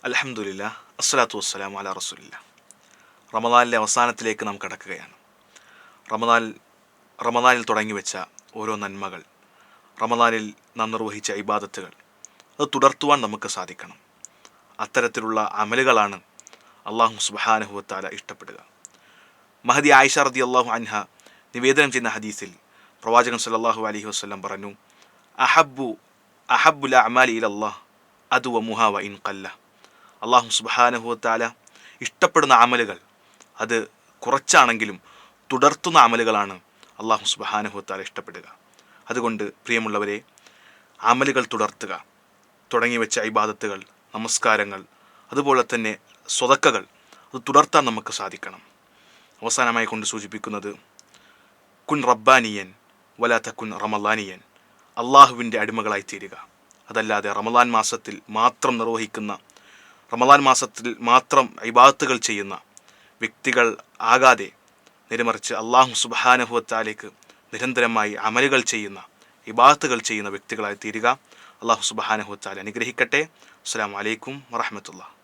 അൽഹംദുലില്ലാഹ് അസ്സലാത്തു വസ്സലാമു അലാ റസൂലില്ലാഹ്. റമദാനിലെ അവസാനത്തിലേക്ക് നാം കടക്കുകയാണ്. റമദാനിൽ തുടങ്ങി വെച്ച ഓരോ നന്മകൾ, റമദാനിൽ നാം നിർവഹിച്ച ഇബാദത്തുകൾ, അത് തുടർത്തുവാൻ നമുക്ക് സാധിക്കണം. അത്തരത്തിലുള്ള അമലുകളാണ് അള്ളാഹു സുബ്ഹാനഹു വ തആല ഇഷ്ടപ്പെടുക. മഹദി ആയിഷ റളിയല്ലാഹു അൻഹ നിവേദനം ചെയ്യുന്ന ഹദീസിൽ പ്രവാചകൻ സല്ലല്ലാഹു അലൈഹി വസല്ലം പറഞ്ഞു, അഹബ്ബുൽ അഅമാലി ഇലല്ലാഹ് അദ്വമുഹാ വ ഇൻ ഖല്ല. അള്ളാഹു സുബ്ഹാനഹു വ തആല ഇഷ്ടപ്പെടുന്ന അമലുകൾ അത് കുറച്ചാണെങ്കിലും തുടർത്തുന്ന അമലുകളാണ് അള്ളാഹു സുബ്ഹാനഹു വ തആല ഇഷ്ടപ്പെടുക. അതുകൊണ്ട് പ്രിയമുള്ളവരെ, അമലുകൾ തുടർത്തുക. തുടങ്ങി വെച്ച ഇബാദത്തുകൾ, നമസ്കാരങ്ങൾ, അതുപോലെ തന്നെ സ്വതക്കകൾ, അത് തുടർത്താൻ നമുക്ക് സാധിക്കണം. അവസാനമായി കൊണ്ട് സൂചിപ്പിക്കുന്നത്, കുൻ റബ്ബാനിയൻ വലാ തകുൻ റമളാനിയൻ. അള്ളാഹുവിൻ്റെ അടിമകളായി തീരുക. അതല്ലാതെ റമളാൻ മാസത്തിൽ മാത്രം ഇബാദത്തുകൾ ചെയ്യുന്ന വ്യക്തികൾ ആകാതെ, നേരെമറിച്ച് അള്ളാഹു സുബ്ഹാനഹു വ തആലയ്ക്ക് നിരന്തരമായി അമലുകൾ ചെയ്യുന്ന, ഇബാദത്തുകൾ ചെയ്യുന്ന വ്യക്തികളായി തീരുക. അള്ളാഹു സുബ്ഹാനഹു വ തആല അനുഗ്രഹിക്കട്ടെ. അസ്സലാമു അലൈക്കും വറഹ്മത്തുള്ളാഹി.